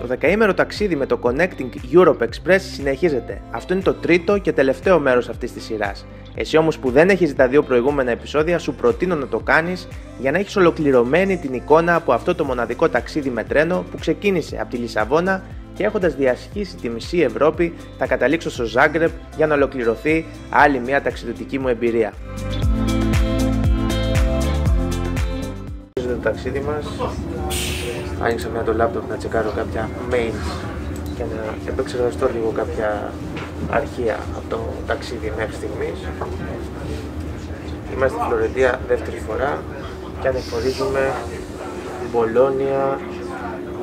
δεκαήμερο ταξίδι με το Connecting Europe Express συνεχίζεται. Αυτό είναι το τρίτο και τελευταίο μέρος αυτής της σειράς. Εσύ όμως που δεν έχεις δει τα δύο προηγούμενα επεισόδια, σου προτείνω να το κάνεις για να έχεις ολοκληρωμένη την εικόνα από αυτό το μοναδικό ταξίδι με τρένο που ξεκίνησε από τη Λισαβόνα και έχοντας διασχίσει τη μισή Ευρώπη θα καταλήξω στο Ζάγκρεπ για να ολοκληρωθεί άλλη μια ταξιδιωτική μου εμπειρία. Το ταξίδι μας, άνοιξα μια το λάπτοπ να τσεκάρω κάποια mails και να επεξεργαστώ λίγο κάποια αρχεία από το ταξίδι μέχρι στιγμής. Είμαστε στη Φλωρεντία δεύτερη φορά και ανεφορίζουμε Μπολόνια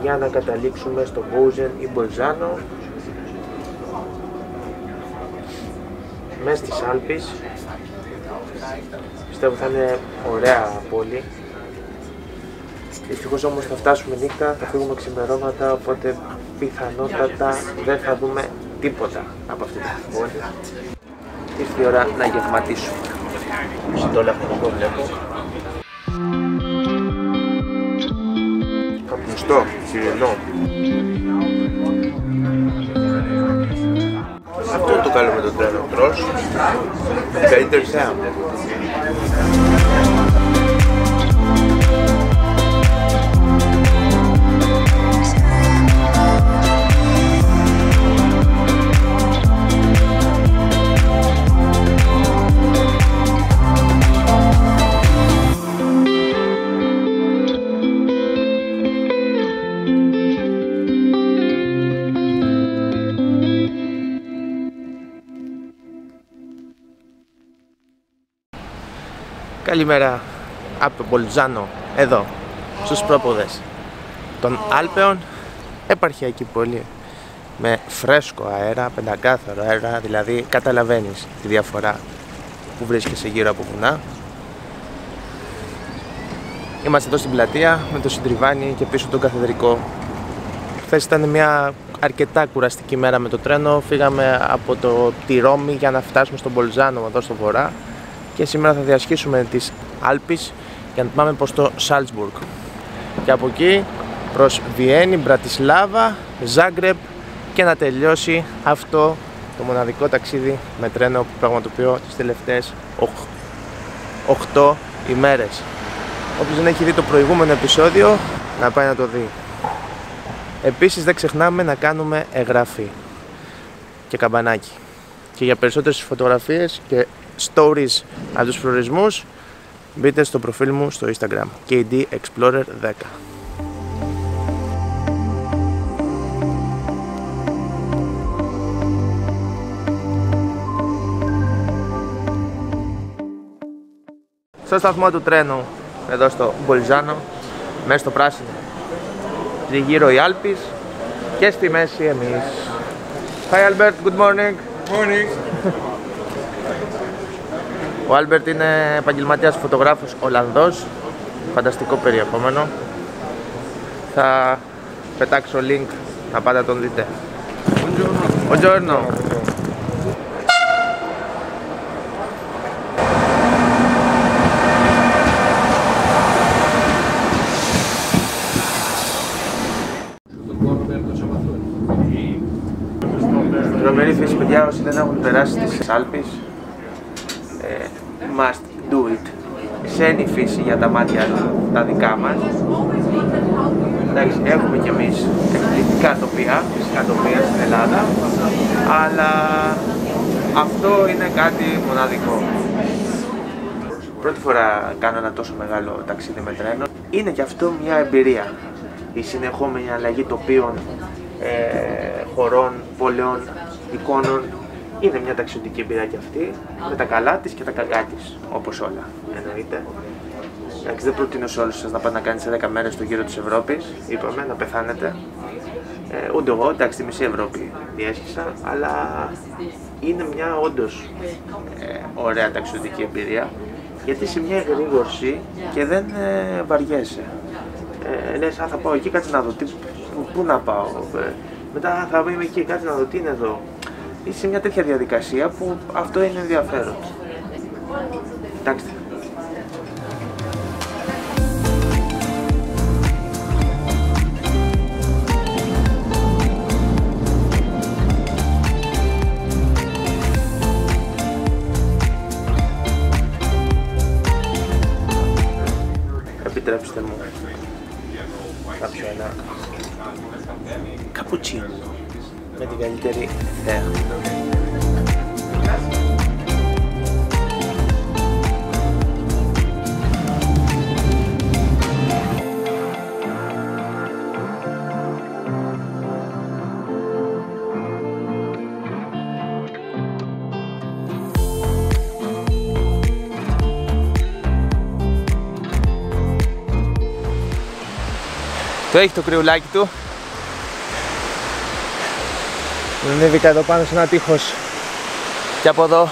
για να καταλήξουμε στο Μπόουζεν ή Μπολζάνο μέσα στις Άλπεις. Πιστεύω θα είναι ωραία πόλη. Δυστυχώς όμως θα φτάσουμε νύχτα, θα φύγουμε ξημερώματα, οπότε πιθανότατα δεν θα δούμε τίποτα από αυτή την πόλη. Ήρθε η ώρα να γευματίσουμε. Συντόλα αυτό βλέπω. Καπνιστό, χοιρινό. Αυτό είναι το καλό με τον τρένο, τρως. Την καλύτερη θέα. Καλημέρα από Μπολζάνο, εδώ, στους πρόποδες των Άλπαιων, επαρχιακή πόλη με φρέσκο αέρα, πεντακάθαρο αέρα, δηλαδή καταλαβαίνεις τη διαφορά που βρίσκεσαι γύρω από βουνά. Είμαστε εδώ στην πλατεία με το συντριβάνι και πίσω τον καθεδρικό. Χθες ήταν μια αρκετά κουραστική μέρα με το τρένο, φύγαμε από τη Ρώμη για να φτάσουμε στο Μπολζάνο εδώ στο βορρά. Και σήμερα θα διασχίσουμε τις Άλπεις για να πάμε προς το Σάλτσμπουργκ. Και από εκεί προς Βιέννη, Μπρατισλάβα, Ζάγκρεπ και να τελειώσει αυτό το μοναδικό ταξίδι με τρένο που πραγματοποιώ τις τελευταίες 8 ημέρες. Όποιος δεν έχει δει το προηγούμενο επεισόδιο, να πάει να το δει. Επίσης δεν ξεχνάμε να κάνουμε εγγραφή και καμπανάκι. Και για περισσότερες φωτογραφίες και stories από τους προορισμούς μπείτε στο προφίλ μου στο Instagram KD Explorer 10. Στο σταθμό του τρένου εδώ στο Μπολζάνο, μέσα στο πράσινο γύρω οι Άλπεις και στη μέση εμείς. Hi Albert, good morning. Morning. Ο Άλμπερτ είναι επαγγελματίας φωτογράφος Ολλανδός, φανταστικό περιεχόμενο. Θα πετάξω link να πάτε να τον δείτε. Buongiorno. Τρομερή φύση, παιδιά, όσοι δεν έχουν περάσει στις Άλπεις, must do it. Ξένη φύση για τα μάτια τα δικά μας. Εντάξει, έχουμε κι εμείς εκπληκτικά τοπία, φυσικά τοπία στην Ελλάδα, αλλά αυτό είναι κάτι μοναδικό. Πρώτη φορά κάνω ένα τόσο μεγάλο ταξίδι με τρένο. Είναι και αυτό μια εμπειρία. Η συνεχόμενη αλλαγή τοπίων, χωρών, πόλεων, εικόνων. Είναι μια ταξιδιωτική εμπειρία και αυτή, με τα καλά της και τα κακά της, όπως όλα, εννοείται. Εντάξει, δεν προτείνω σε όλους σας να πάτε να κάνετε σε 10 μέρες το γύρο της Ευρώπης, είπαμε, να πεθάνετε. Ούτε εγώ, εντάξει, τη μισή Ευρώπη διέσχισα, αλλά είναι μια όντως ωραία ταξιδιωτική εμπειρία, γιατί είσαι μια εγρήγορση και δεν βαριέσαι. Λες, θα πάω εκεί, κάτσε να δω, πού να πάω, μετά θα είμαι εκεί, κάτσε να δω τι είναι εδώ. Είσαι μια τέτοια διαδικασία που αυτό είναι ενδιαφέρον. Εντάξει. Επιτρέψτε μου να πιω ένα καπουτσίνο με την καλύτερη θέα. Το έχει το κρυουλάκι του. Ανέβηκα εδώ πάνω σε ένα τείχος και από εδώ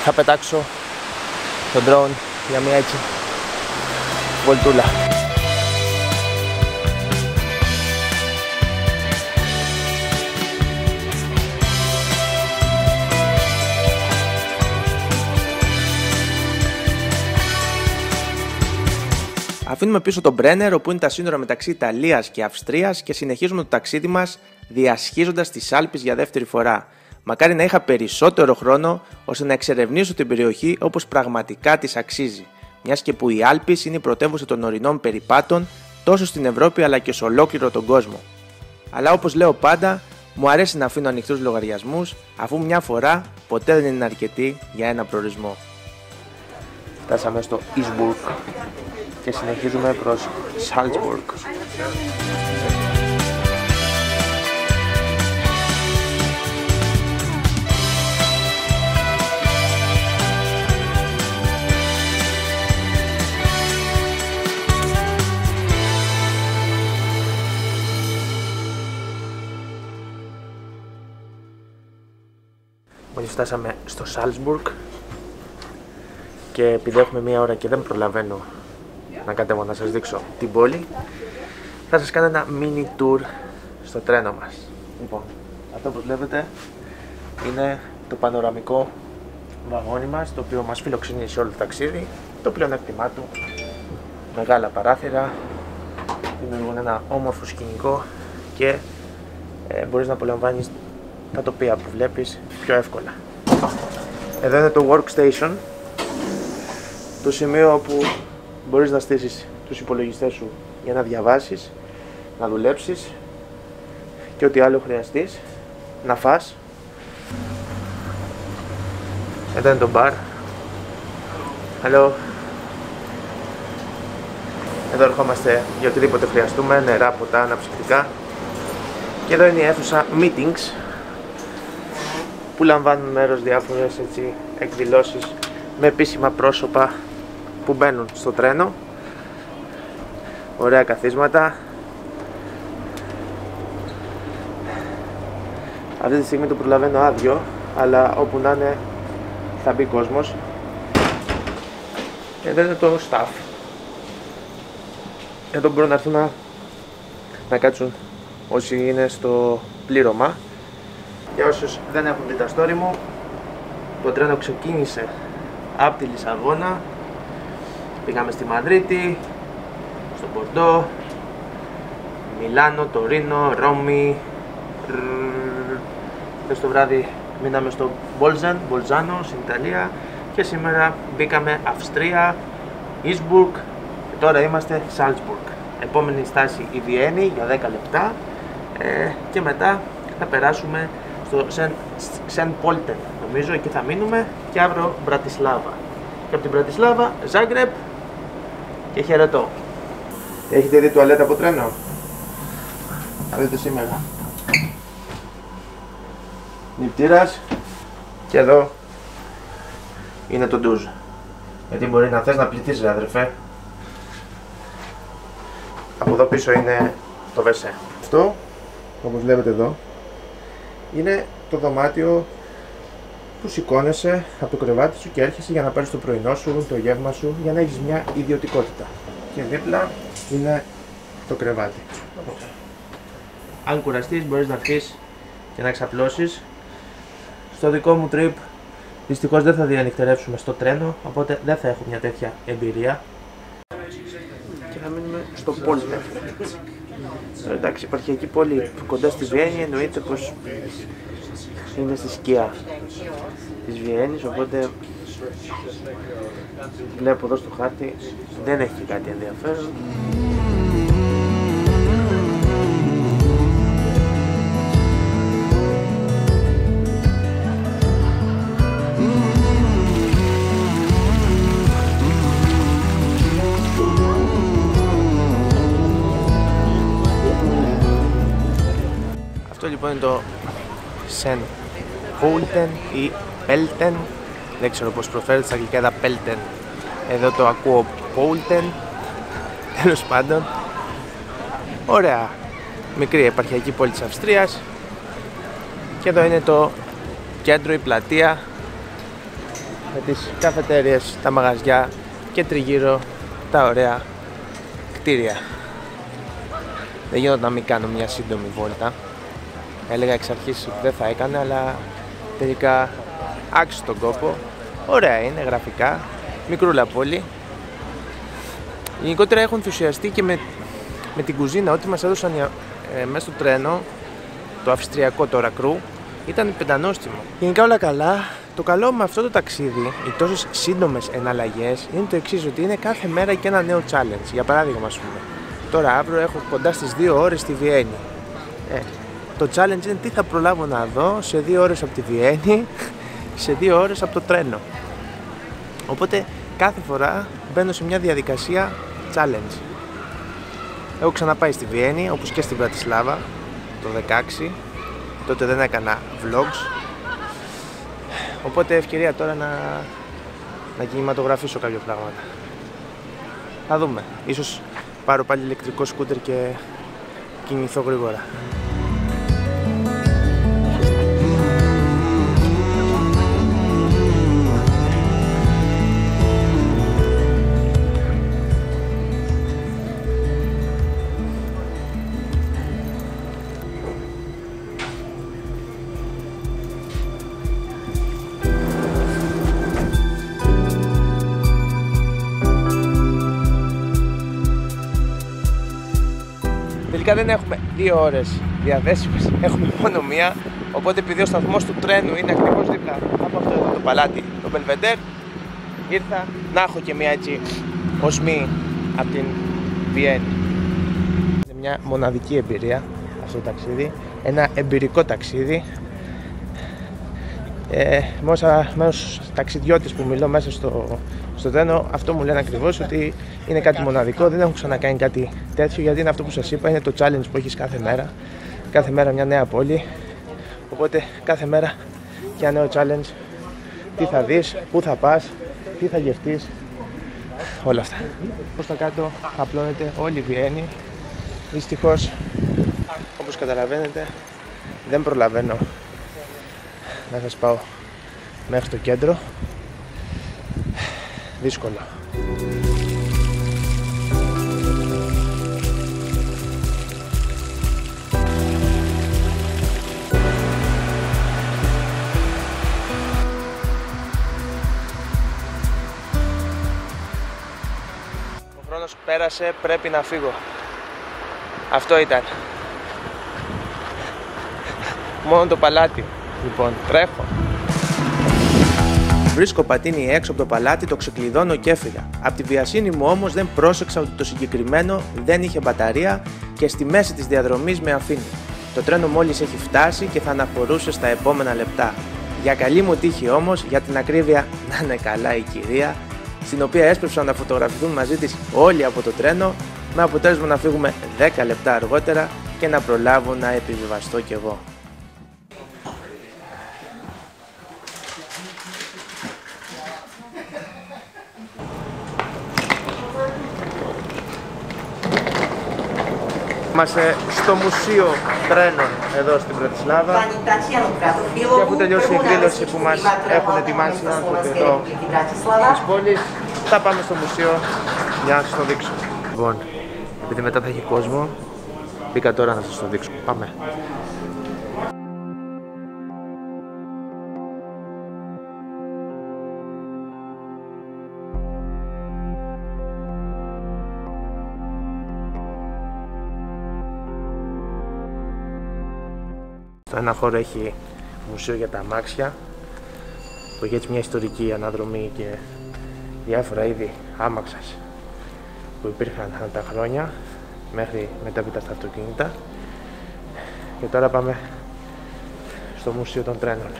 θα πετάξω το drone για μια έτσι βολτούλα. Αφήνουμε πίσω τον Brenner, όπου είναι τα σύνορα μεταξύ Ιταλίας και Αυστρίας, και συνεχίζουμε το ταξίδι μας διασχίζοντας τις Άλπεις για δεύτερη φορά. Μακάρι να είχα περισσότερο χρόνο ώστε να εξερευνήσω την περιοχή όπως πραγματικά της αξίζει, μιας και που οι Άλπεις είναι η πρωτεύουσα των ορεινών περιπάτων τόσο στην Ευρώπη αλλά και σε ολόκληρο τον κόσμο. Αλλά όπως λέω πάντα, μου αρέσει να αφήνω ανοιχτούς λογαριασμούς, αφού μια φορά ποτέ δεν είναι αρκετή για ένα προορισμό. Φτάσαμε στο Innsbruck και συνεχίζουμε προς Salzburg. Μόλις φτάσαμε στο Salzburg και επειδή έχουμε μία ώρα και δεν προλαβαίνω να κατέβω να σας δείξω την πόλη, θα σας κάνω ένα mini tour στο τρένο μας. Λοιπόν, αυτό που βλέπετε είναι το πανοραμικό βαγόνι μας, το οποίο μας φιλοξενεί σε όλο το ταξίδι. Το πλεονέκτημά του, μεγάλα παράθυρα, δημιουργούν ένα όμορφο σκηνικό και μπορείς να απολαμβάνεις τα τοπία που βλέπεις πιο εύκολα. Εδώ είναι το workstation, το σημείο όπου μπορείς να στήσεις τους υπολογιστές σου για να διαβάσεις, να δουλέψεις και ό,τι άλλο χρειαστείς, να φας. Εδώ είναι το bar. Hello. Εδώ ερχόμαστε για οτιδήποτε χρειαστούμε, νερά, ποτά, αναψυκτικά. Και εδώ είναι η αίθουσα meetings, που λαμβάνουν μέρος διάφορες εκδηλώσεις με επίσημα πρόσωπα που μπαίνουν στο τρένο. Ωραία καθίσματα. Αυτή τη στιγμή το προλαβαίνω άδειο, αλλά όπου να είναι θα μπει κόσμος. Εδώ είναι το staff. Εδώ μπορούν να έρθουν να κάτσουν όσοι είναι στο πλήρωμα. Για όσους δεν έχουν δει τα story μου, το τρένο ξεκίνησε από τη Λισαβόνα, πήγαμε στη Μαδρίτη, στο Μπορντό, Μιλάνο, Τωρίνο, Ρώμη. Χθες το βράδυ μείναμε στο Μπολζάνο στην Ιταλία και σήμερα μπήκαμε Αυστρία, Innsbruck και τώρα είμαστε Salzburg. Επόμενη στάση η Βιέννη για 10 λεπτά και μετά θα περάσουμε στο Σεν Πόλτεν, νομίζω, εκεί θα μείνουμε, και αύριο Μπρατισλάβα. Και από την Μπρατισλάβα Ζάγκρεπ και χαιρετώ. Έχετε δει τουαλέτα από τρένο? Θα δείτε σήμερα. Νηπτήρας και εδώ είναι το ντουζ. Γιατί μπορεί να θες να πληθείς, ρε αδερφέ. Από εδώ πίσω είναι το WC. Αυτό, όπως βλέπετε εδώ, είναι το δωμάτιο που σηκώνεσαι από το κρεβάτι σου και έρχεσαι για να πάρεις το πρωινό σου, το γεύμα σου, για να έχεις μια ιδιωτικότητα. Και δίπλα είναι το κρεβάτι. Αν κουραστείς μπορείς να έρθεις και να εξαπλώσεις. Στο δικό μου trip δυστυχώς δεν θα διανυκτερεύσουμε στο τρένο, οπότε δεν θα έχω μια τέτοια εμπειρία. Και θα μείνουμε στο Πόλτερ. Εντάξει, υπάρχει εκεί πόλη κοντά στη Βιέννη, εννοείται πως είναι στη σκιά της Βιέννης, οπότε Βλέπω εδώ στο χάρτη δεν έχει κάτι ενδιαφέρον. Αυτό λοιπόν είναι το Σεν Πούλτεν ή Πέλτεν, δεν ξέρω πώς προφέρεται στα αγγλικά, Πέλτεν. Εδώ το ακούω Πούλτεν. Τέλος πάντων, ωραία μικρή επαρχιακή πόλη της Αυστρίας. Και εδώ είναι το κέντρο, η πλατεία με τις καφετέριες, τα μαγαζιά και τριγύρω τα ωραία κτίρια. Δεν γίνονται να μην κάνω μια σύντομη βόλτα. Έλεγα εξ αρχής ότι δεν θα έκανε, αλλά τελικά άξιζε τον κόπο. Ωραία είναι γραφικά, μικρούλα πόλη. Γενικότερα έχω ενθουσιαστεί και με την κουζίνα. Ό,τι μας έδωσαν μέσα στο τρένο, το αυστριακό, το Ρακρού, ήταν πεντανόστιμο. Γενικά όλα καλά. Το καλό με αυτό το ταξίδι, οι τόσες σύντομες εναλλαγές, είναι το εξής, ότι είναι κάθε μέρα και ένα νέο challenge. Για παράδειγμα, ας πούμε, τώρα αύριο έχω κοντά στις 2 ώρες στη Βιέννη. Το challenge είναι τι θα προλάβω να δω σε 2 ώρες από τη Βιέννη, σε 2 ώρες από το τρένο. Οπότε κάθε φορά μπαίνω σε μια διαδικασία challenge. Έχω ξαναπάει στη Βιέννη, όπως και στην Βρατισλάβα, το 16. Τότε δεν έκανα vlogs. Οπότε ευκαιρία τώρα να κινηματογραφήσω κάποια πράγματα. Θα δούμε. Ίσως πάρω πάλι ηλεκτρικό σκούτερ και κινηθώ γρήγορα. Τελικά δεν έχουμε 2 ώρες διαθέσιμες, έχουμε μόνο μία. Οπότε επειδή ο σταθμός του τρένου είναι ακριβώς δίπλα από αυτό εδώ το παλάτι, το Μπελβεντέρ, ήρθα να έχω και μία έτσι οσμή από την Βιέννη. Είναι μια μοναδική εμπειρία αυτό το ταξίδι, ένα εμπειρικό ταξίδι. Με όσους ταξιδιώτες που μιλώ μέσα στο τρένο, αυτό μου λένε ακριβώς, ότι είναι κάτι μοναδικό, δεν έχουν ξανακάνει κάτι τέτοιο, γιατί είναι αυτό που σας είπα, είναι το challenge που έχεις κάθε μέρα μια νέα πόλη. Οπότε κάθε μέρα και ένα νέο challenge, τι θα δεις, πού θα πας, τι θα γευτείς, όλα αυτά. Προς τα κάτω απλώνεται όλη η Βιέννη. Δυστυχώς, όπως καταλαβαίνετε, δεν προλαβαίνω να σας πάω μέχρι το κέντρο. Δύσκολο. Ο χρόνος πέρασε, πρέπει να φύγω. Αυτό ήταν. Μόνο το παλάτι. Λοιπόν, τρέχω. Βρίσκω πατίνι έξω από το παλάτι, το ξεκλειδώνω και έφυγα. Απ' τη βιασύνη μου όμως δεν πρόσεξα ότι το συγκεκριμένο δεν είχε μπαταρία και στη μέση της διαδρομής με αφήνει. Το τρένο μόλις έχει φτάσει και θα αναχωρούσε στα επόμενα λεπτά. Για καλή μου τύχη όμως, για την ακρίβεια να είναι καλά η κυρία, στην οποία έσπευσαν να φωτογραφηθούν μαζί της όλοι από το τρένο, με αποτέλεσμα να φύγουμε 10 λεπτά αργότερα και να προλάβω να επιβιβαστώ κι εγώ. Είμαστε στο Μουσείο Τρένων εδώ στην Βρατισλάβα και αφού τελειώσει η εκδήλωση που μας έχουν ετοιμάσει οι άνθρωποι εδώ της πόλης, θα πάμε στο μουσείο για να σας το δείξω. Λοιπόν, επειδή μετά θα έχει κόσμο, μπήκα τώρα να σας το δείξω. Πάμε. Στο ένα χώρο έχει μουσείο για τα αμάξια, που έχει έτσι μια ιστορική αναδρομή και διάφορα είδη άμαξας που υπήρχαν ανά τα χρόνια μέχρι μετέπειτα στα αυτοκίνητα. Και τώρα πάμε στο Μουσείο των Τρένων.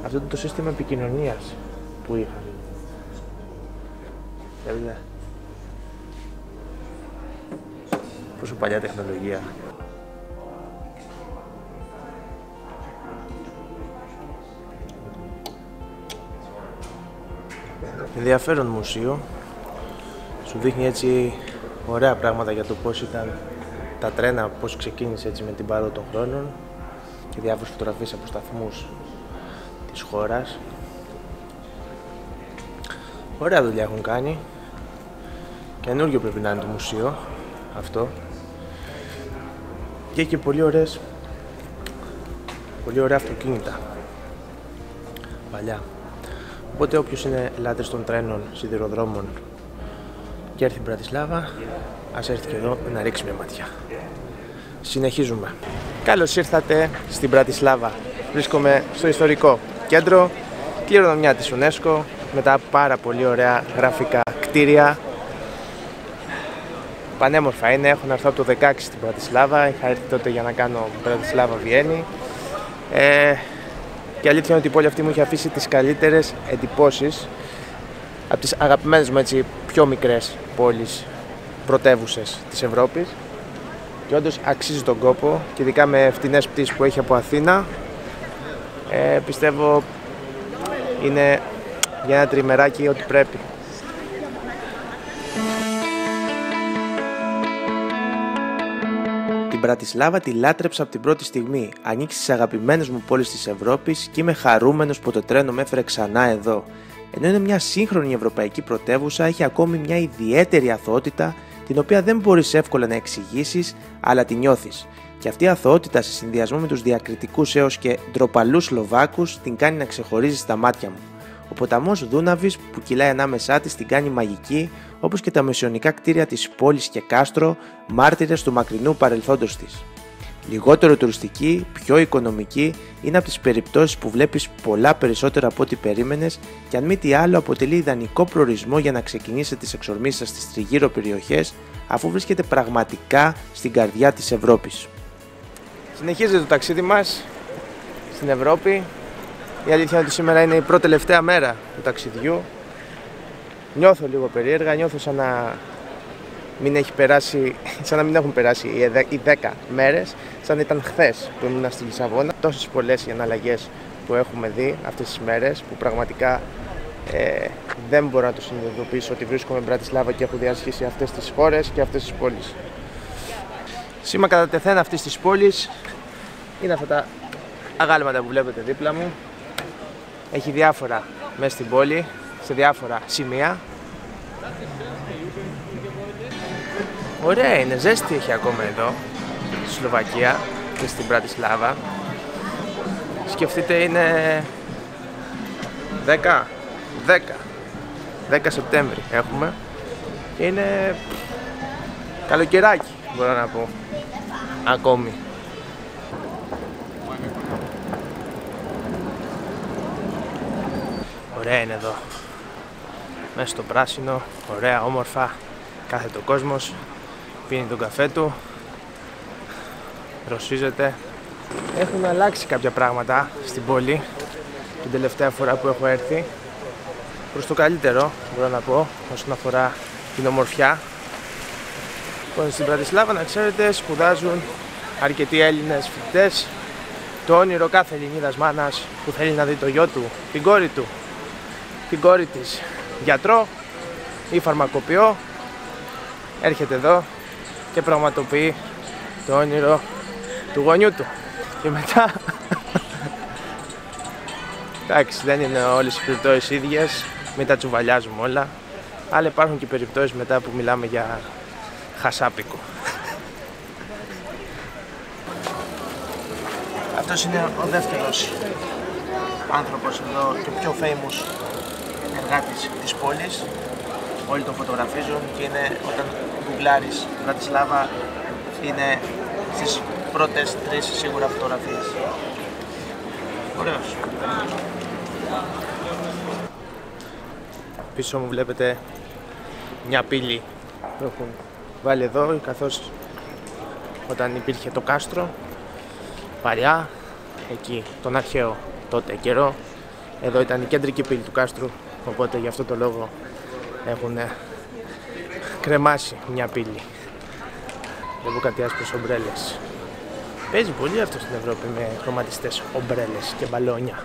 Αυτό είναι το σύστημα επικοινωνίας που είχαν. Βλέπετε. Πόσο παλιά τεχνολογία. Ενδιαφέρον μουσείο. Σου δείχνει έτσι ωραία πράγματα για το πώς ήταν τα τρένα, πώς ξεκίνησε έτσι με την πάροδο των χρόνων και διάφορες φωτογραφίες από σταθμούς της χώρας. Ωραία δουλειά έχουν κάνει. Καινούργιο πρέπει να είναι το μουσείο αυτό. Και έχει και πολύ ωραία αυτοκίνητα παλιά. Οπότε όποιος είναι λάτρης των τρένων, σιδηροδρόμων και έρθει στην Μπρατισλάβα, ας έρθει και εδώ να ρίξει μια ματιά. Συνεχίζουμε. Καλώς ήρθατε στην Μπρατισλάβα. Βρίσκομαι στο ιστορικό κέντρο, κληρονομιά της UNESCO, μετά πάρα πολύ ωραία γραφικά κτίρια. Πανέμορφα είναι, έχω να έρθω από το 16 στην Μπρατισλάβα, είχα έρθει τότε για να κάνω Μπρατισλάβα-Βιέννη. Και αλήθεια είναι ότι η πόλη αυτή μου είχε αφήσει τις καλύτερες εντυπώσεις από τις αγαπημένες μου έτσι πιο μικρές πόλεις, πρωτεύουσες της Ευρώπης. Και όντως αξίζει τον κόπο, και ειδικά με φτηνές πτήσεις που έχει από Αθήνα. Πιστεύω είναι για ένα τριμεράκι ό,τι πρέπει. Την Μπρατισλάβα τη λάτρεψα από την πρώτη στιγμή. Ανήκει στις αγαπημένες μου πόλεις της Ευρώπης και είμαι χαρούμενος που το τρένο με έφερε ξανά εδώ. Ενώ είναι μια σύγχρονη ευρωπαϊκή πρωτεύουσα, έχει ακόμη μια ιδιαίτερη αθωότητα, την οποία δεν μπορείς εύκολα να εξηγήσεις, αλλά τη νιώθεις. Και αυτή η αθωότητα σε συνδυασμό με τους διακριτικούς έως και ντροπαλούς Σλοβάκους την κάνει να ξεχωρίζει στα μάτια μου. Ο ποταμός Δούναβης που κυλάει ανάμεσά της την κάνει μαγική, όπως και τα μεσαιωνικά κτίρια της πόλης και κάστρο, μάρτυρες του μακρινού παρελθόντος της. Λιγότερο τουριστική, πιο οικονομική, είναι από τις περιπτώσεις που βλέπεις πολλά περισσότερα από ό,τι περίμενες και αν μη τι άλλο αποτελεί ιδανικό προορισμό για να ξεκινήσετε τις εξορμήσεις σας στις τριγύρω περιοχές, αφού βρίσκεται πραγματικά στην καρδιά της Ευρώπης. Συνεχίζεται το ταξίδι μας στην Ευρώπη. Η αλήθεια είναι ότι σήμερα είναι η πρώτη τελευταία μέρα του ταξιδιού. Νιώθω λίγο περίεργα, νιώθω σαν να μην έχουν περάσει οι 10 μέρες, σαν να ήταν χθες που ήμουν στη Λισαβόνα. Τόσες πολλές οι αναλλαγές που έχουμε δει αυτές τις μέρες, που πραγματικά δεν μπορώ να το συνειδητοποιήσω ότι βρίσκομαι Μπρατισλάβα και έχω διασχίσει αυτές τις χώρες και αυτές τις πόλεις. Σήμα κατά τεθέν αυτής της πόλης είναι αυτά τα αγάλματα που βλέπετε δίπλα μου. Έχει διάφορα μέσα στην πόλη, σε διάφορα σημεία. Ωραία είναι, ζέστη έχει ακόμα εδώ, στη Σλοβακία και στην Μπρατισλάβα. Σκεφτείτε είναι 10 Σεπτέμβρη έχουμε και είναι καλοκαιράκι μπορώ να πω ακόμη. Ωραία είναι εδώ, μέσα στο πράσινο, ωραία, όμορφα, κάθεται ο κόσμος, πίνει τον καφέ του, ρωσίζεται. Έχουν αλλάξει κάποια πράγματα στην πόλη την τελευταία φορά που έχω έρθει, προς το καλύτερο μπορώ να πω, όσον αφορά την ομορφιά. Λοιπόν, στην Μπρατισλάβα, να ξέρετε, σπουδάζουν αρκετοί Έλληνες φοιτητές. Το όνειρο κάθε Ελληνίδας μάνας που θέλει να δει το γιο του, την κόρη του, την κόρη της γιατρό ή φαρμακοποιό, έρχεται εδώ και πραγματοποιεί το όνειρο του γονιού του. Και μετά εντάξει, δεν είναι όλες οι περιπτώσεις ίδιες, μην τα τσουβαλιάζουμε όλα, αλλά υπάρχουν και περιπτώσεις μετά που μιλάμε για χασάπικο. Αυτός είναι ο δεύτερος άνθρωπος εδώ και πιο famous εργάτης της πόλης. Όλοι τον φωτογραφίζουν και είναι, όταν γκουγκλάρεις Βρατισλάβα, είναι στις πρώτες 3 σίγουρα φωτογραφίες. Ωραίος. Πίσω μου βλέπετε μια πύλη που έχουν βάλει εδώ, καθώς όταν υπήρχε το κάστρο παλιά, εκεί τον αρχαίο τότε καιρό, εδώ ήταν η κεντρική πύλη του κάστρου, οπότε γι' αυτό το λόγο έχουν κρεμάσει μια πύλη. Βλέπω κάτι άσπρες ομπρέλες. Παίζει πολύ αυτό στην Ευρώπη με χρωματιστές ομπρέλες και μπαλόνια.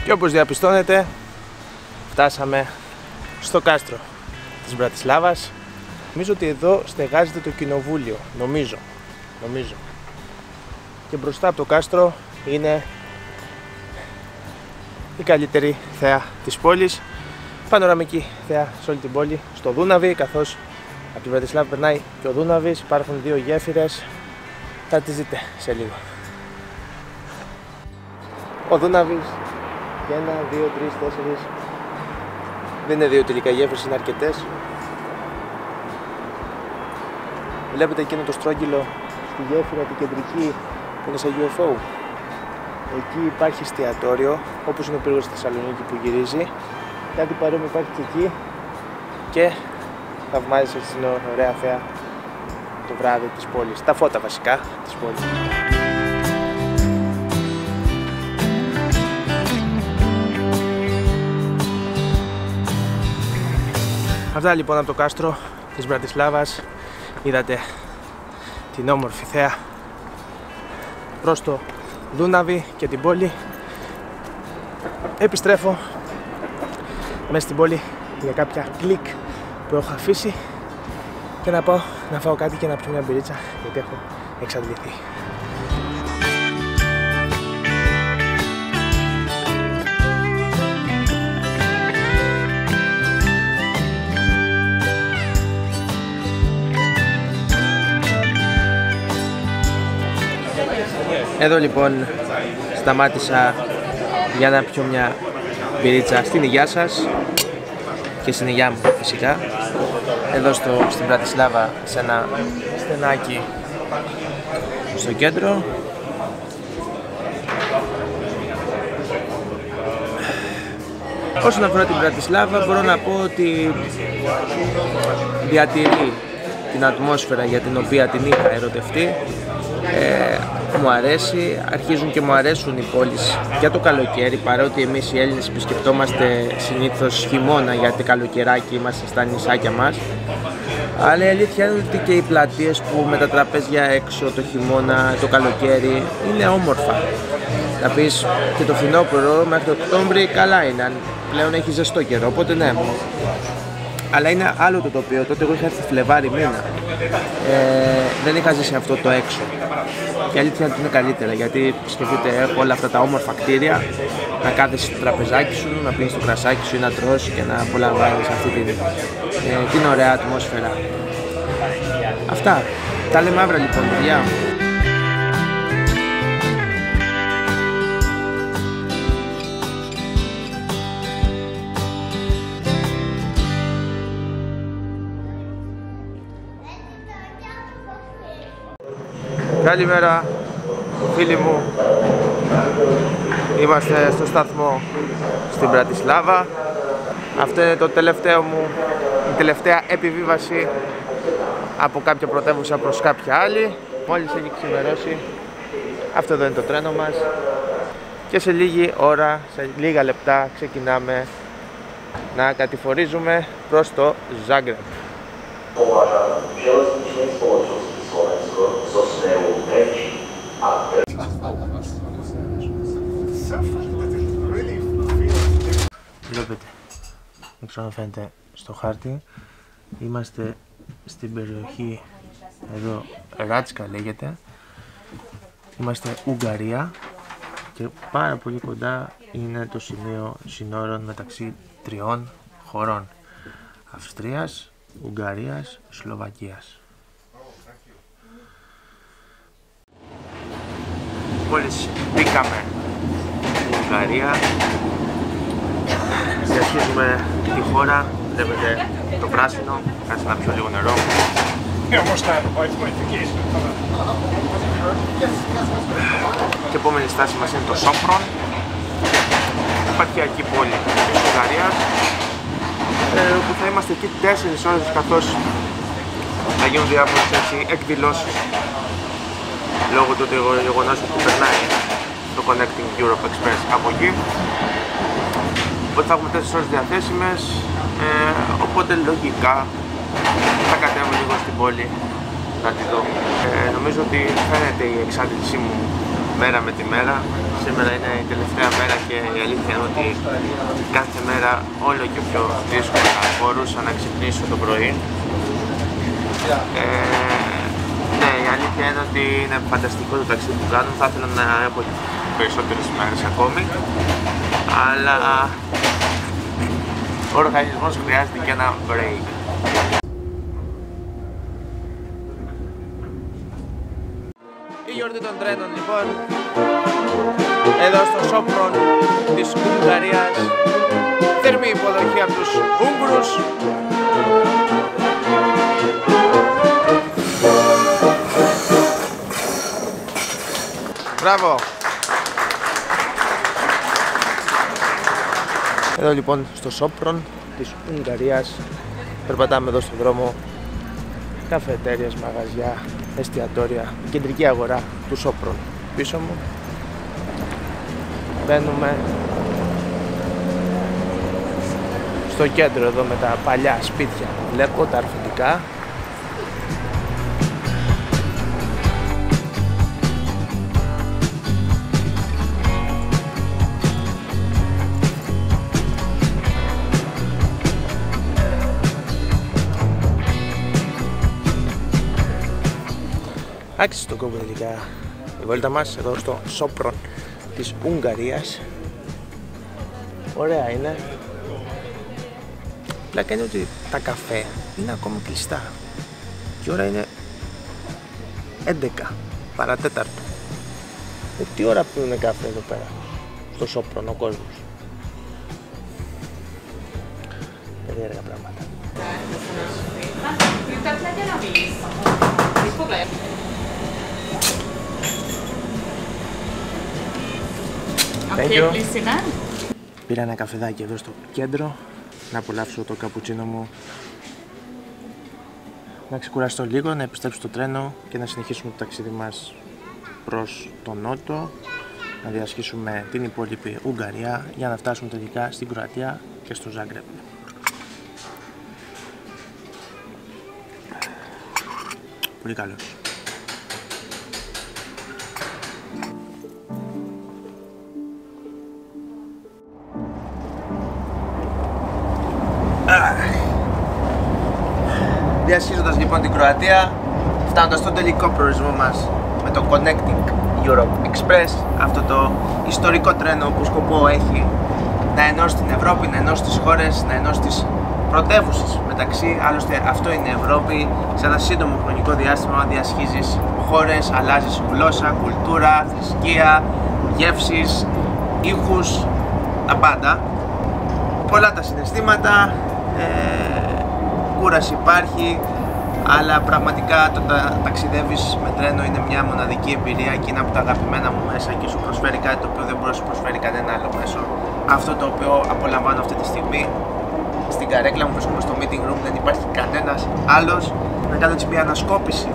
Και όπως διαπιστώνετε, φτάσαμε στο κάστρο της Μπρατισλάβας. Νομίζω ότι εδώ στεγάζεται το κοινοβούλιο, νομίζω. Και μπροστά από το κάστρο είναι η καλύτερη θέα της πόλης, πανοραμική θέα σε όλη την πόλη, στο Δούναβι, καθώς από την Μπρατισλάβα περνάει και ο Δούναβης, υπάρχουν 2 γέφυρες, θα τις δείτε σε λίγο. Ο Δούναβης, και 1, 2, 3, 4, δεν είναι 2 τελικά γέφυρες, είναι αρκετές. Βλέπετε εκείνο το στρόγγυλο στη γέφυρα την κεντρική που είναι σε UFO. Εκεί υπάρχει εστιατόριο, όπως είναι ο πύργος στη Θεσσαλονίκη που γυρίζει. Κάτι παρόμοιο υπάρχει και εκεί και θαυμάζεσαι στην ωραία θέα το βράδυ της πόλης. Τα φώτα βασικά της πόλης. Αυτά λοιπόν από το κάστρο της Μπρατισλάβας. Είδατε την όμορφη θέα προς το Δούναβι και την πόλη. Επιστρέφω μέσα στην πόλη για κάποια κλικ που έχω αφήσει και να πάω να φάω κάτι και να πιω μια μπυρίτσα, γιατί έχω εξαντληθεί. Εδώ λοιπόν σταμάτησα για να πιω μια μπυρίτσα στην υγειά σας και στην υγειά μου φυσικά. Εδώ στην Μπρατισλάβα, σε ένα στενάκι στο κέντρο. Όσον αφορά την Μπρατισλάβα, μπορώ να πω ότι διατηρεί την ατμόσφαιρα για την οποία την είχα ερωτευτεί. Μου αρέσει, αρχίζουν και μου αρέσουν οι πόλεις για το καλοκαίρι, παρότι εμείς οι Έλληνες επισκεπτόμαστε συνήθως χειμώνα, γιατί καλοκαιράκι είμαστε στα νησάκια μας. Αλλά η αλήθεια είναι ότι και οι πλατείες που με τα τραπέζια έξω το χειμώνα, το καλοκαίρι είναι όμορφα. Να πεις και το φθινόπωρο μέχρι το Οκτώβρη καλά είναι, αν πλέον έχει ζεστό καιρό, οπότε ναι. Αλλά είναι άλλο το τοπίο, τότε εγώ είχα έρθει Φλεβάρι μήνα. Δεν είχα ζήσει αυτό το έξω. Και η αλήθεια είναι ότι είναι καλύτερα, γιατί σκεφτείτε όλα αυτά τα όμορφα κτίρια, να κάθεσαι στο τραπεζάκι σου, να πίνεις το κρασάκι σου ή να τρως και να απολαμβάνεις αυτή την ωραία ατμόσφαιρα. Αυτά. Τα λέμε αύριο λοιπόν, παιδιά. Καλημέρα φίλοι μου, είμαστε στο σταθμό στην Μπρατισλάβα. Αυτό είναι το τελευταίο μου, η τελευταία επιβίβαση από κάποια πρωτεύουσα προς κάποια άλλη. Μόλις έχει ξημερώσει, αυτό εδώ είναι το τρένο μας και σε λίγη ώρα, σε λίγα λεπτά ξεκινάμε να κατηφορίζουμε προς το Ζάγκρεπ. Βλέπετε, δεν ξέρω αν φαίνεται στο χάρτη, είμαστε στην περιοχή εδώ Ράτσκα λέγεται. Είμαστε Ουγγαρία και πάρα πολύ κοντά είναι το σημείο συνόρων μεταξύ τριών χωρών: Αυστρίας, Ουγγαρίας, Σλοβακίας. Μόλις μπήκαμε στην Ουγγαρία, διασχίζουμε τη χώρα, βλέπετε το πράσινο, κάτσε να πιω λίγο νερό. Και επόμενη στάση μας είναι το Σόφρον, επαρχιακή πόλη της Ουγγαρίας, που θα είμαστε εκεί 4 ώρες καθώς θα γίνουν διάφορες εκδηλώσεις λόγω του γεγονός ότι περνάει το Connecting Europe Express από εκεί. Οπότε θα έχουμε 4 ώρες διαθέσιμες, οπότε λογικά θα κατέβω λίγο στην πόλη να τη δω. Νομίζω ότι φαίνεται η εξάντλησή μου μέρα με τη μέρα. Σήμερα είναι η τελευταία μέρα και η αλήθεια είναι ότι κάθε μέρα όλο και πιο δύσκολα μπορούσα να ξυπνήσω το πρωί. Ναι, η αλήθεια είναι ότι είναι φανταστικό το ταξίδι που κάνω. Θα ήθελα να έχω περισσότερες μέρες ακόμη, αλλά ο οργανισμός χρειάζεται και ένα break. Η γιορτή των τρένων λοιπόν, εδώ στο Σόφρον της Ουγγαρίας. Θερμή υποδοχή από τους Ούγγρους. Μπράβο! Εδώ λοιπόν στο Σόφρον της Ουγγαρίας περπατάμε εδώ στον δρόμο, καφετέριες, μαγαζιά, εστιατόρια, κεντρική αγορά του Σόφρον πίσω μου. Μπαίνουμε στο κέντρο εδώ με τα παλιά σπίτια που βλέπω, τα αρφωτικά. Άξιζε τον κόπο τελικά η βόλτα μας εδώ στο Σόφρον της Ουγγαρίας. Ωραία είναι. Πλάκα είναι ότι τα καφέ είναι ακόμα κλειστά. Και η ώρα είναι 11 παρατέταρτο. Τι ώρα πίνουν καφέ εδώ πέρα στο Σόφρον ο κόσμος? Περίεργα πράγματα. Πήρα ένα καφεδάκι εδώ στο κέντρο να απολαύσω το καπουτσίνο μου, να ξεκουραστώ λίγο, να επιστρέψω στο τρένο και να συνεχίσουμε το ταξίδι μας προς τον νότο, να διασχίσουμε την υπόλοιπη Ουγγαρία για να φτάσουμε τελικά στην Κροατία και στο Ζάγκρεπ. Πολύ καλός. Διασχίζοντας λοιπόν την Κροατία, φτάνοντας στον τελικό προορισμό μας με το Connecting Europe Express, αυτό το ιστορικό τρένο που σκοπό έχει να ενώσει την Ευρώπη, να ενώσει τις χώρες, να ενώσει τις πρωτεύουσες μεταξύ. Άλλωστε αυτό είναι η Ευρώπη, σε ένα σύντομο χρονικό διάστημα διασχίζεις χώρες, αλλάζεις γλώσσα, κουλτούρα, θρησκεία, γεύσεις, ήχους, τα πάντα. Πολλά τα συναισθήματα, κούραση υπάρχει, αλλά πραγματικά το να ταξιδεύεις με τρένο είναι μια μοναδική εμπειρία και είναι από τα αγαπημένα μου μέσα και σου προσφέρει κάτι το οποίο δεν μπορεί να σου προσφέρει κανένα άλλο μέσο. Αυτό το οποίο απολαμβάνω αυτή τη στιγμή στην καρέκλα μου, βρίσκομαι στο meeting room, δεν υπάρχει κανένας άλλος. Να κάνω έτσι μια ανασκόπηση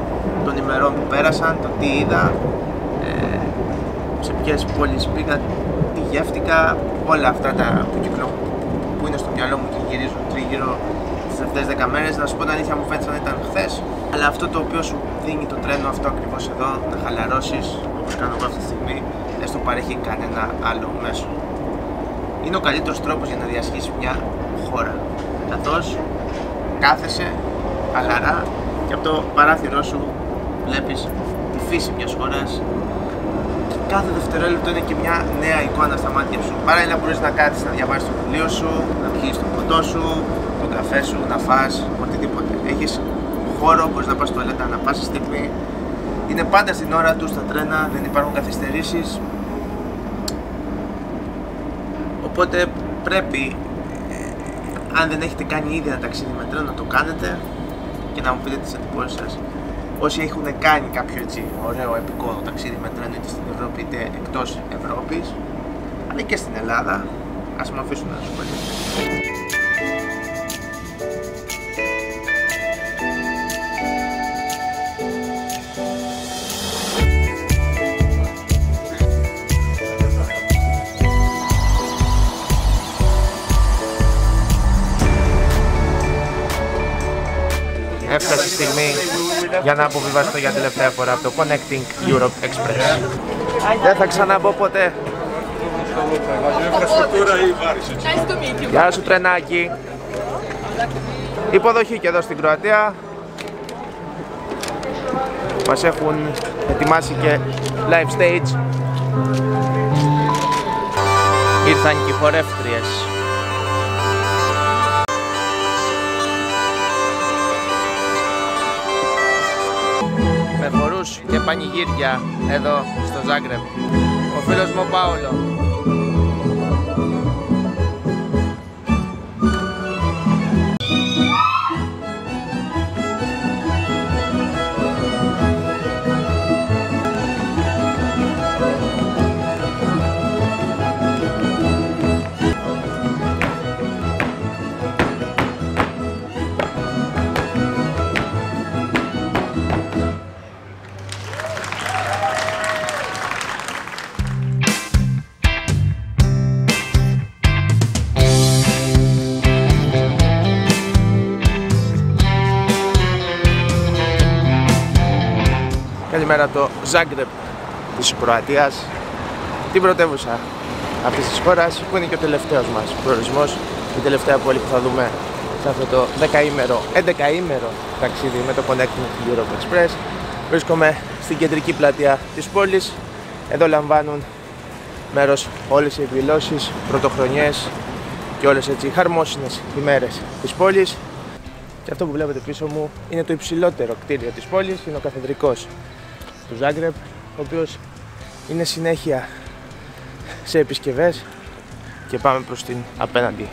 των ημερών που πέρασαν, το τι είδα, σε ποιες πόλεις πήγα, τι γεύτηκα, όλα αυτά τα που είναι στο μυαλό μου και γυρίζουν τρίγυρο τις αυτές 10 μέρες. Να σου πω την αλήθεια, μου φαίνεται σαν ήταν χθες, αλλά αυτό το οποίο σου δίνει το τρένο αυτό ακριβώς εδώ, να χαλαρώσεις όπως κάνω εγώ αυτή τη στιγμή, δεν στο παρέχει κανένα άλλο μέσο. Είναι ο καλύτερος τρόπος για να διασχίσεις μια χώρα, καθώς κάθεσαι χαλαρά και από το παράθυρό σου βλέπεις τη φύση μιας χώρας. Κάθε δευτερόλεπτο είναι και μια νέα εικόνα στα μάτια σου. Παράλληλα μπορείς να κάτσεις να διαβάσεις το βιβλίο σου, να πιεις το ποτό σου, τον καφέ σου, να φας, οτιδήποτε. Έχεις χώρο, μπορείς να πας στο τουαλέτα ανά πάσα στιγμή. Είναι πάντα στην ώρα του στα τρένα, δεν υπάρχουν καθυστερήσεις. Οπότε πρέπει, αν δεν έχετε κάνει ήδη ένα ταξίδι με τρένο, να το κάνετε και να μου πείτε τις εντυπώσεις σας. Όσοι έχουν κάνει κάποιο έτσι ωραίο επικό ταξίδι με τρένο είτε στην Ευρώπη είτε εκτός Ευρώπης, αλλά και στην Ελλάδα, ας με αφήσουν να σου πω. Έφτασε η στιγμή για να αποβιβαστώ για τελευταία φορά από το Connecting Europe Express. Δεν θα ξαναμπω ποτέ. Γεια σου τρενάκι. Υποδοχή και εδώ στην Κροατία. Μας έχουν ετοιμάσει και live stage. Ήρθαν και οι χορεύτριες. Με φορούς και πανηγύρια εδώ στο Ζάγκρεπ. Ο φίλος μου ο Πάολο. Καλημέρα από το Ζάγκρεπ της Κροατίας, την πρωτεύουσα αυτής της χώρας, που είναι και ο τελευταίος μας προορισμός, η τελευταία πόλη που θα δούμε σε αυτό το 11ήμερο ταξίδι με το Connecting Europe Express. Βρίσκομαι στην κεντρική πλατεία της πόλης. Εδώ λαμβάνουν μέρος όλες οι εκδηλώσεις, πρωτοχρονιές και όλες έτσι χαρμόσυνες ημέρες της πόλης. Και αυτό που βλέπετε πίσω μου είναι το υψηλότερο κτίριο της πόλης, είναι ο καθεδρικός του Ζάγκρεπ, ο οποίος είναι συνέχεια σε επισκευές και πάμε προς την απέναντι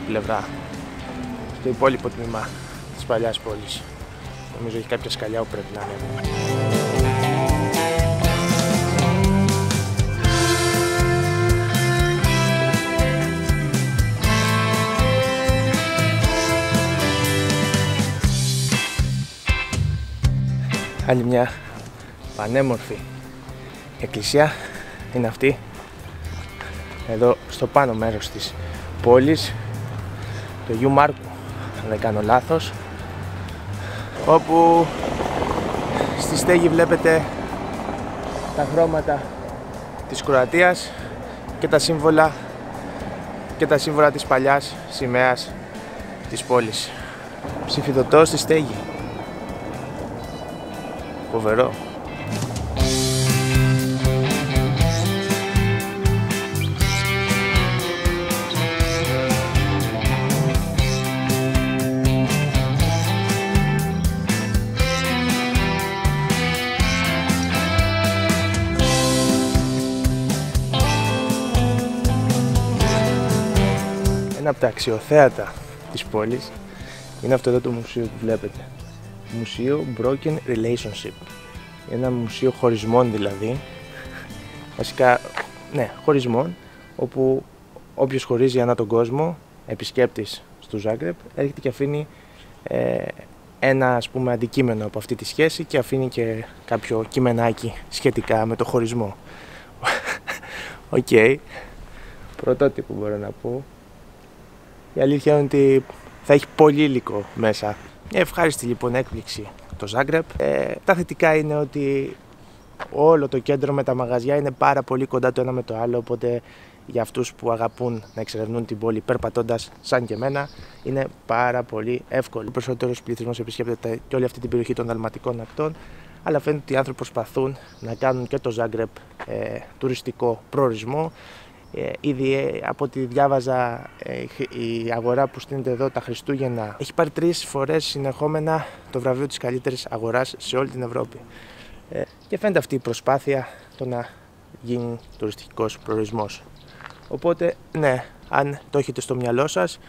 πλευρά, στο υπόλοιπο τμήμα της παλιάς πόλης. Νομίζω έχει κάποια σκαλιά που πρέπει να ανέβουμε. Άλλη μια πανέμορφη εκκλησία είναι αυτή, εδώ στο πάνω μέρος της πόλης, το Αγίου Μάρκου, αν δεν κάνω λάθος, όπου στη στέγη βλέπετε τα χρώματα της Κροατίας και τα σύμβολα της παλιάς σημαίας της πόλης. Ψηφιδωτό στη στέγη. Φοβερό. Ένα από τα αξιοθέατα της πόλης είναι αυτό εδώ το μουσείο που βλέπετε. Μουσείο Broken Relationship. Ένα μουσείο χωρισμών δηλαδή. Βασικά, ναι, χωρισμών, όπου όποιος χωρίζει ανά τον κόσμο, επισκέπτης στο Ζάγκρεπ, έρχεται και αφήνει ένα ας πούμε αντικείμενο από αυτή τη σχέση και αφήνει και κάποιο κειμενάκι σχετικά με το χωρισμό. Οκ. Πρωτότυπο μπορώ να πω. Η αλήθεια είναι ότι θα έχει πολύ υλικό μέσα. Μια ευχάριστη λοιπόν έκπληξη το Ζάγκρεπ. Τα θετικά είναι ότι όλο το κέντρο με τα μαγαζιά είναι πάρα πολύ κοντά το ένα με το άλλο, οπότε για αυτούς που αγαπούν να εξερευνούν την πόλη περπατώντας σαν και εμένα είναι πάρα πολύ εύκολο. Ο περισσότερος πληθυσμός επισκέπτεται και όλη αυτή την περιοχή των Δαλματικών ακτών, αλλά φαίνεται ότι οι άνθρωποι προσπαθούν να κάνουν και το Ζάγκρεπ τουριστικό προορισμό. Ήδη από ό,τι διάβαζα, η αγορά που στείνεται εδώ τα Χριστούγεννα έχει πάρει 3 φορές συνεχόμενα το βραβείο της καλύτερης αγοράς σε όλη την Ευρώπη. Και φαίνεται αυτή η προσπάθεια το να γίνει τουριστικός προορισμός. Οπότε, ναι, αν το έχετε στο μυαλό σας,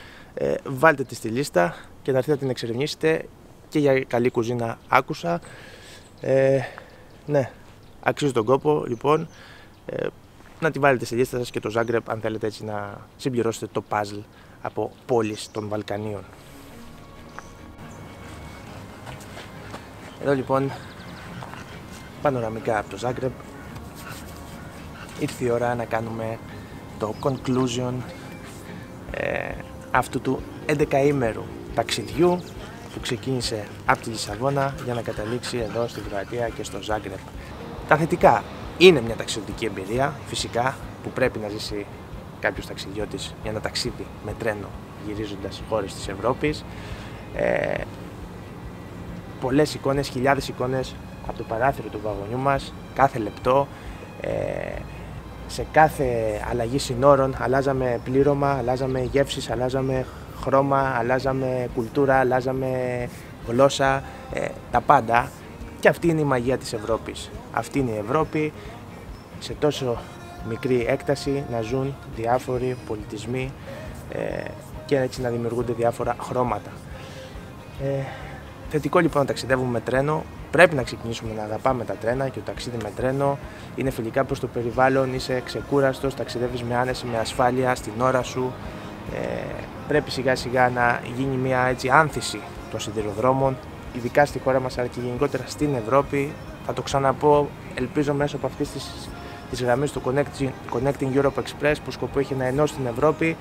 βάλτε τη στη λίστα και να έρθετε να την εξερευνήσετε. Και για καλή κουζίνα άκουσα. Ναι, αξίζει τον κόπο, λοιπόν, να τη βάλετε στη λίστα σας και το Ζάγκρεπ, αν θέλετε έτσι να συμπληρώσετε το παζλ από πόλεις των Βαλκανίων. Εδώ λοιπόν πανοραμικά από το Ζάγκρεπ. Ήρθε η ώρα να κάνουμε το conclusion αυτού του 11ήμερου ταξιδιού που ξεκίνησε από τη Λισαβόνα για να καταλήξει εδώ στην Κροατία και στο Ζάγκρεπ. Τα θετικά: είναι μια ταξιδιωτική εμπειρία, φυσικά, που πρέπει να ζήσει κάποιος ταξιδιώτης για να ταξίδι με τρένο γυρίζοντας χώρες της Ευρώπης. Πολλές εικόνες, χιλιάδες εικόνες από το παράθυρο του βαγονιού μας, κάθε λεπτό. Σε κάθε αλλαγή συνόρων αλλάζαμε πλήρωμα, αλλάζαμε γεύσεις, αλλάζαμε χρώμα, αλλάζαμε κουλτούρα, αλλάζαμε γλώσσα, τα πάντα. Και αυτή είναι η μαγεία της Ευρώπης. Αυτή είναι η Ευρώπη, σε τόσο μικρή έκταση να ζουν διάφοροι πολιτισμοί και έτσι να δημιουργούνται διάφορα χρώματα. Θετικό λοιπόν να ταξιδεύουμε με τρένο. Πρέπει να ξεκινήσουμε να αγαπάμε τα τρένα και το ταξίδι με τρένο είναι φιλικά προς το περιβάλλον, είσαι ξεκούραστος, ταξιδεύεις με άνεση, με ασφάλεια, στην ώρα σου. Πρέπει σιγά σιγά να γίνει μια έτσι άνθηση των σιδηροδρόμων, ειδικά στη χώρα μας αλλά και γενικότερα στην Ευρώπη. Θα το ξαναπώ, ελπίζω μέσω από αυτής της γραμμής του Connecting Europe Express, που σκοπό έχει να ενώσει την Ευρώπη,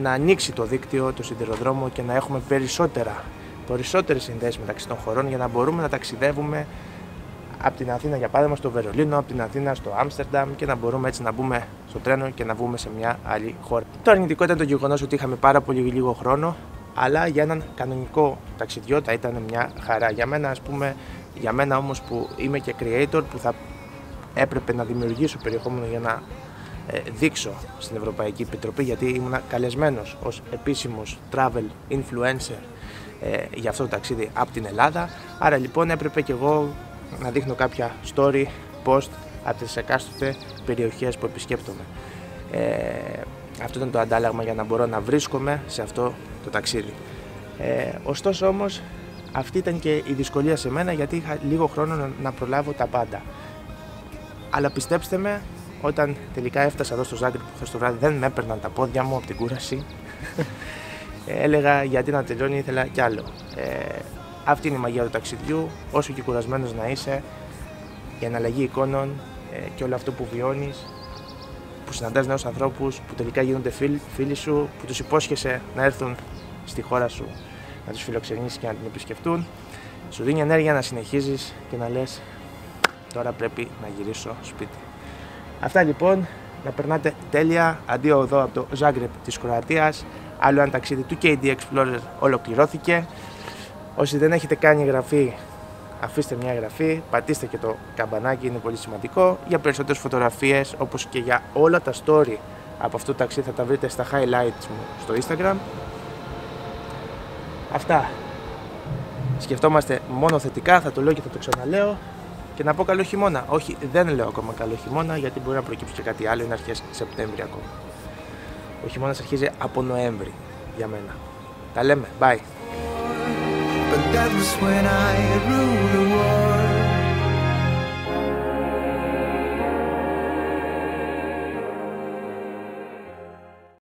να ανοίξει το δίκτυο, το σιδηροδρόμο και να έχουμε περισσότερες συνδέσεις μεταξύ των χωρών για να μπορούμε να ταξιδεύουμε από την Αθήνα, για παράδειγμα, στο Βερολίνο, από την Αθήνα στο Άμστερνταμ και να μπορούμε έτσι να μπούμε στο τρένο και να βγούμε σε μια άλλη χώρα. Το αρνητικό ήταν το γεγονός ότι είχαμε πάρα πολύ λίγο χρόνο, αλλά για έναν κανονικό ταξιδιώτα ήταν μια χαρά. Για μένα όμως που είμαι και creator, που θα έπρεπε να δημιουργήσω περιεχόμενο για να δείξω στην Ευρωπαϊκή Επιτροπή, γιατί ήμουν καλεσμένος ως επίσημος travel influencer για αυτό το ταξίδι από την Ελλάδα. Άρα λοιπόν έπρεπε και εγώ να δείχνω κάποια story, post από τις εκάστοτε περιοχές που επισκέπτομαι. Αυτό ήταν το αντάλλαγμα για να μπορώ να βρίσκομαι σε αυτό το ταξίδι. Ωστόσο όμως αυτή ήταν και η δυσκολία σε μένα, γιατί είχα λίγο χρόνο να προλάβω τα πάντα. Αλλά πιστέψτε με, όταν τελικά έφτασα εδώ στο Ζάγκρεπ χθες το βράδυ, δεν με έπαιρναν τα πόδια μου από την κούραση. Έλεγα γιατί να τελειώνει, ήθελα κι άλλο. Αυτή είναι η μαγεία του ταξιδιού, όσο και κουρασμένος να είσαι, η εναλλαγή εικόνων και όλο αυτό που βιώνεις, που συναντάς νέους ανθρώπους, που τελικά γίνονται φίλοι σου, που τους υπόσχεσαι να έρθουν στη χώρα σου, να τους φιλοξενήσεις και να την επισκεφτούν, σου δίνει ενέργεια να συνεχίζεις και να λες τώρα πρέπει να γυρίσω σπίτι. Αυτά λοιπόν, να περνάτε τέλεια. Αντίο εδώ από το Ζάγκρεπ της Κροατίας. Άλλο ένα ταξίδι του KD Explorer ολοκληρώθηκε. Όσοι δεν έχετε κάνει εγγραφή, αφήστε μια εγγραφή, πατήστε και το καμπανάκι, είναι πολύ σημαντικό. Για περισσότερες φωτογραφίες, όπως και για όλα τα story από αυτό το ταξίδι, θα τα βρείτε στα highlights μου στο Instagram. Αυτά. Σκεφτόμαστε μόνο θετικά, θα το λέω και θα το ξαναλέω. Και να πω καλό χειμώνα. Όχι, δεν λέω ακόμα καλό χειμώνα, γιατί μπορεί να προκύψει και κάτι άλλο, είναι αρχές Σεπτέμβρη ακόμα. Ο χειμώνας αρχίζει από Νοέμβρη για μένα. Τα λέμε. Bye. But that was when I ruled